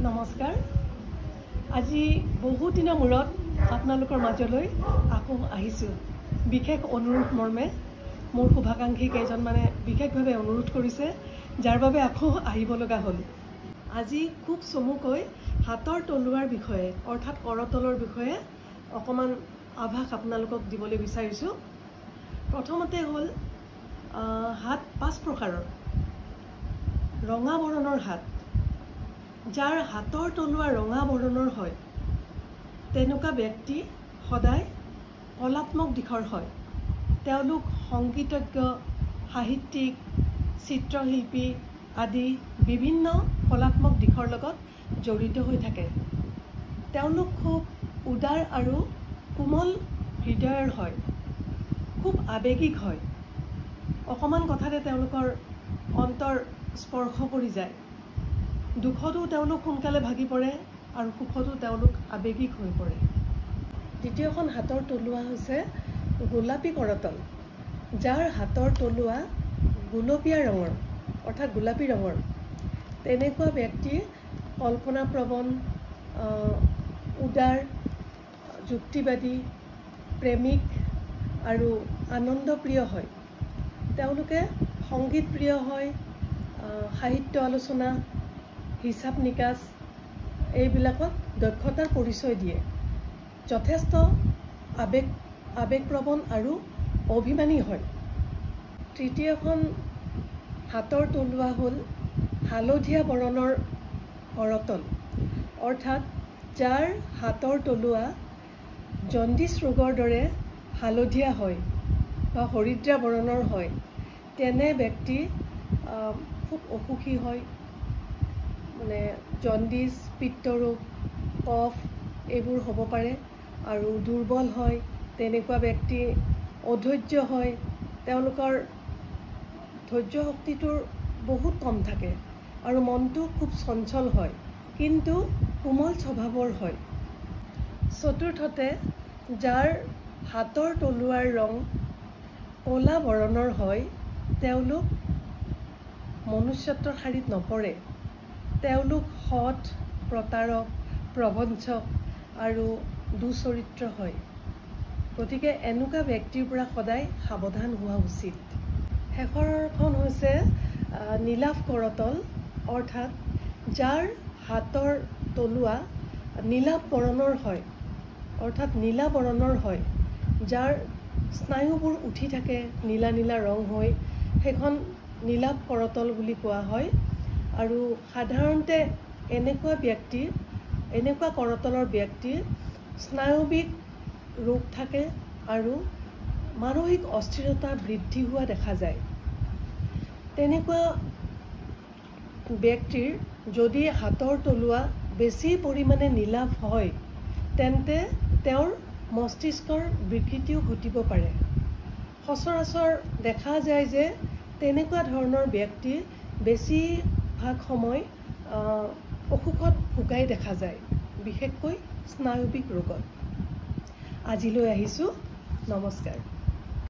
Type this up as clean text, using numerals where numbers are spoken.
নমস্কাৰ আজি বহু দিনৰ মূৰত আপোনালোকৰ মাজলৈ আকৌ আহিছো বিশেষ অনুৰোধ মৰ্মে মোৰ শুভাকাংক্ষী কেইজনমানে বিশেষভাৱে অনুৰোধ কৰিছে যাৰ বাবে আকৌ আহিব লগা হ'ল আজি খুব চমুকৈ হাতৰ তলুৱাৰ বিষয়ে অৰ্থাৎ কৰতলৰ বিষয়ে অকমান আভাস আপোনালোকক দিবলৈ বিচাৰিছো প্ৰথমতে হ'ল হাত পাঁচ প্ৰকাৰৰ ৰঙা বৰণৰ হাত যাৰ হাতৰ তলুৱা ৰঙা বৰণৰ হয় তেনেকুৱা ব্যক্তি সদায় কলাত্মক দিশৰ হয় তেওঁলোক সংগীতজ্ঞ সাহিত্যিক চিত্ৰশিল্পী আদি বিভিন্ন কলাত্মক দিশৰ লগত জড়িত হৈ থাকে তেওঁলোক খুব উদাৰ আৰু কোমল হৃদয়ৰ হয় খুব আবেগিক হয় অকমান কথাতে তেওঁলোকৰ অন্তৰ স্পৰ্শ কৰি যায় দুখতো তেওঁলোক সোনকালে ভাগি পৰে আৰু সুখতো তেওঁলোক আবেগিক হৈ পৰে দ্বিতীয়খন হাতৰ তলুৱা হৈছে গোলাপী কৰতল যাৰ হাতৰ তলুৱা গুলপীয়া ৰঙৰ অৰ্থাৎ গোলাপী ৰঙৰ তেনেকুৱা ব্যক্তি কল্পনাপ্ৰৱণ উদাৰ যুক্তিবাদী প্ৰেমিক আৰু আনন্দপ্ৰিয় হয় তেওঁলোকে সংগীত প্ৰিয় হয় সাহিত্য আলোচনা হিচাপ নিকাচ এইবিলাকত দক্ষতাৰ পৰিচয় দিয়ে যথেষ্ট আবেগপ্ৰৱণ আৰু অভিমানী হয় তৃতীয়খন হাতৰ তলুৱা হ'ল হালধীয়া বৰণৰ কৰতল অৰ্থাৎ যাৰ হাতৰ তলুৱা জণ্ডিছ ৰোগৰ দৰে হালধীয়া হয় বা হৰিদ্ৰা বৰণৰ হয় তেনে ব্যক্তি খুব অসুখী হয় মানে জণ্ডিছ পিত্তৰোগ কফ এইবোৰ হ'ব পাৰে আৰু দুৰ্বল হয় তেনেকুৱা ব্যক্তি অধৈৰ্য হয় তেওঁলোকৰ ধৈৰ্য শক্তিটোৰ বহুত কম থাকে আৰু মনটো খুব চঞ্চল হয় কিন্তু কোমল স্বভাৱৰ হয় চতুৰ্থতে যাৰ হাতৰ তলুৱাৰ ৰং ক'লা বৰণৰ হয় তেওঁলোক মনুষ্যত্বৰ শাৰীত নপৰে তেওঁলোক সৎ প্ৰতাৰক প্ৰবঞ্চক আৰু দুচৰিত্ৰ হয় গতিকে এনেকুৱা ব্যক্তিৰ পৰা সদায় সাৱধান হোৱা উচিত শেষৰখন হৈছে নীলাভ কৰতল অৰ্থাৎ যাৰ হাতৰ তলুৱা নীলাভ বৰণৰ হয় অৰ্থাৎ নীলা বৰণৰ হয় যাৰ স্নায়ুবোৰ উঠি থাকে নীলা নীলা ৰং হৈ সেইখন নীলাভ কৰতল বুলি কোৱা হয় আৰু সাধাৰণতে এনেকুৱা কৰতলৰ ব্যক্তিৰ স্নায়বিক ৰোগ থাকে আৰু মানসিক অস্থিৰতা বৃদ্ধি হোৱা দেখা যায় তেনেকুৱা ব্যক্তিৰ যদি হাতৰ তলুৱা বেছি পৰিমাণে নীলাভ হয় তেন্তে তেওঁৰ মস্তিষ্কৰ বিকৃতিও ঘটিব পাৰে সচৰাচৰ দেখা যায় যে তেনেকুৱা ধৰণৰ ব্যক্তি বেছিভাগ সময় অসুখত ভোগাই দেখা যায় বিশেষকৈ স্নায়বিক ৰোগত আজিলৈ আহিছোঁ নমস্কাৰ